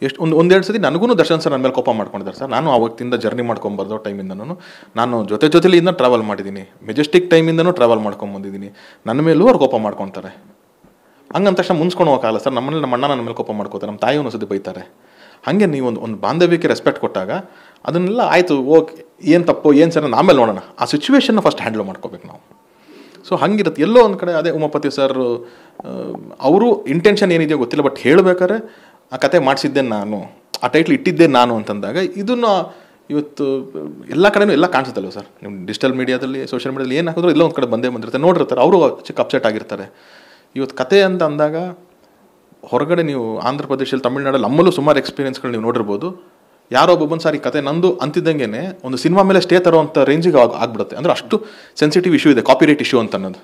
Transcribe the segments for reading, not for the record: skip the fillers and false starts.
ಎಷ್ಟು ಒಂದೆರಡು ಸತಿ ನನಗೂ ದರ್ಶನ್ ಸರ್ ನನ್ನ ಮೇಲೆ ಕೋಪ ಮಾಡ್ಕೊಂಡಿದ್ದಾರೆ ಸರ್. ನಾನು ಆವತ್ತಿಂದ ಜರ್ನಿ ಮಾಡ್ಕೊಂಬರ್ದೋ ಟೈಮಿಂದನೂ ನಾನು ಜೊತೆಲಿಂದ ಟ್ರಾವೆಲ್ ಮಾಡಿದ್ದೀನಿ, ಮೆಜೆಸ್ಟಿಕ್ ಟೈಮಿಂದನೂ ಟ್ರಾವೆಲ್ ಮಾಡ್ಕೊಂಬಂದಿದ್ದೀನಿ. ನನ್ನ ಮೇಲೂ ಅವ್ರು ಕೋಪ ಮಾಡ್ಕೊತಾರೆ. ಹಂಗಂತ ತಕ್ಷಣ ಮುನ್ಸ್ಕೊಂಡು ಹೋಗೋಕ್ಕಾಗಲ್ಲ ಸರ್. ನಮ್ಮಲ್ಲಿ ನಮ್ಮ ಅಣ್ಣ ನನ್ನ ಮೇಲೆ ಕೋಪ ಮಾಡ್ಕೋತಾರೆ, ನಮ್ಮ ತಾಯಿ ಒಂದೊಂದು ಸತಿ ಬೈತಾರೆ. ಹಾಗೆ ನೀವು ಒಂದು ಬಾಂಧವ್ಯಕ್ಕೆ ರೆಸ್ಪೆಕ್ಟ್ ಕೊಟ್ಟಾಗ ಅದನ್ನೆಲ್ಲ ಆಯಿತು, ಓಕೆ, ಏನು ತಪ್ಪು ಏನು ಸರ್ ಆಮೇಲೆ ನೋಡೋಣ, ಆ ಸಿಚುವೇಶನ್ನ ಫಸ್ಟ್ ಹ್ಯಾಂಡಲ್ ಮಾಡ್ಕೋಬೇಕು ನಾವು. ಸೊ ಹಂಗಿರುತ್ತೆ. ಎಲ್ಲೋ ಒಂದು ಕಡೆ ಅದೇ ಉಮಾಪತಿ ಸರ್ ಅವರು ಇಂಟೆನ್ಷನ್ ಏನಿದೆಯೋ ಗೊತ್ತಿಲ್ಲ, ಬಟ್ ಹೇಳಬೇಕಾದ್ರೆ ಆ ಕತೆ ಮಾಡಿಸಿದ್ದೆ ನಾನು, ಆ ಟೈಟ್ಲ್ ಇಟ್ಟಿದ್ದೆ ನಾನು ಅಂತಂದಾಗ ಇದನ್ನು ಇವತ್ತು ಎಲ್ಲ ಕಡೆನೂ ಎಲ್ಲ ಕಾಣಿಸುತ್ತಲ್ವ ಸರ್. ನಿಮ್ಮ ಡಿಜಿಟಲ್ ಮೀಡಿಯಾದಲ್ಲಿ, ಸೋಷಿಯಲ್ ಮೀಡಿಯಾದಲ್ಲಿ ಏನು ಹಾಕಿದ್ರು ಎಲ್ಲ ಒಂದು ಕಡೆ ಬಂದಿರ್ತಾರೆ, ನೋಡಿರ್ತಾರೆ, ಅವರು ಚಿಕ್ಕ ಅಪ್ಸೆಟ್ ಆಗಿರ್ತಾರೆ. ಇವತ್ತು ಕತೆ ಅಂತ ಅಂದಾಗ ಹೊರಗಡೆ ನೀವು ಆಂಧ್ರ ಪ್ರದೇಶದಲ್ಲಿ, ತಮಿಳ್ನಾಡಲ್ಲಿ ನಮ್ಮಲ್ಲೂ ಸುಮಾರು ಎಕ್ಸ್ಪೀರಿಯನ್ಸ್ಗಳು ನೀವು ನೋಡಿರ್ಬೋದು. ಯಾರೋ ಒಬ್ಬೊಂದು ಸಾರಿ ಕತೆ ನಂದು ಅಂತಿದ್ದಂಗೆ ಒಂದು ಸಿನಿಮಾ ಮೇಲೆ ಸ್ಟೇ ತರೋವಂಥ ರೇಂಜಿಗೆ ಆಗ್ಬಿಡುತ್ತೆ. ಅಂದರೆ ಅಷ್ಟು ಸೆನ್ಸಿಟಿವ್ ಇಶ್ಯೂ ಇದೆ, ಕಾಪಿರೈಟ್ ಇಶ್ಯೂ ಅಂತ ಅನ್ನೋದು.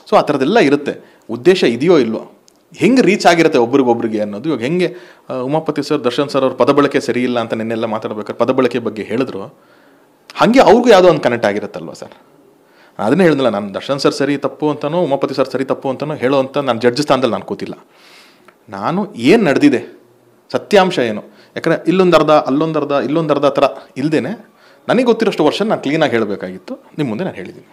ಸೊ ಆ ಥರದ್ದೆಲ್ಲ ಇರುತ್ತೆ. ಉದ್ದೇಶ ಇದೆಯೋ ಇಲ್ವೋ, ಹೆಂಗೆ ರೀಚ್ ಆಗಿರುತ್ತೆ ಒಬ್ರಿಗೊಬ್ರಿಗೆ ಅನ್ನೋದು. ಇವಾಗ ಹೆಂಗೆ ಉಮಾಪತಿ ಸರ್, ದರ್ಶನ್ ಸರ್ ಅವ್ರ ಪದಬಳಕೆ ಸರಿ ಇಲ್ಲ ಅಂತ ನಿನ್ನೆಲ್ಲ ಮಾತಾಡ್ಬೇಕಾದ್ರೆ ಪದಬಳಕೆ ಬಗ್ಗೆ ಹೇಳಿದ್ರು, ಹಾಗೆ ಅವ್ರಿಗೂ ಯಾವುದೋ ಒಂದು ಕನೆಕ್ಟ್ ಆಗಿರುತ್ತಲ್ವ ಸರ್. ಅದನ್ನೇ ಹೇಳಿದ್ನಲ್ಲ, ನಾನು ದರ್ಶನ್ ಸರ್ ಸರಿ ತಪ್ಪು ಅಂತನೋ ಉಮಾಪತಿ ಸರ್ ಸರಿ ತಪ್ಪು ಅಂತನೋ ಹೇಳೋ ಅಂತ ನಾನು ಜಡ್ಜ್ ಸ್ಥಾನದಲ್ಲಿ ನಾನು ಕೂತಿಲ್ಲ. ನಾನು ಏನು ನಡೆದಿದೆ, ಸತ್ಯಾಂಶ ಏನು, ಯಾಕಂದರೆ ಇಲ್ಲೊಂದು ಅರ್ಧ ಥರ ಇಲ್ಲದೇನೆ ನನಗೆ ಗೊತ್ತಿರೋಷ್ಟು ವರ್ಷ ನಾನು ಕ್ಲೀನಾಗಿ ಹೇಳಬೇಕಾಗಿತ್ತು. ನಿಮ್ಮ ಮುಂದೆ ನಾನು ಹೇಳಿದ್ದೀನಿ.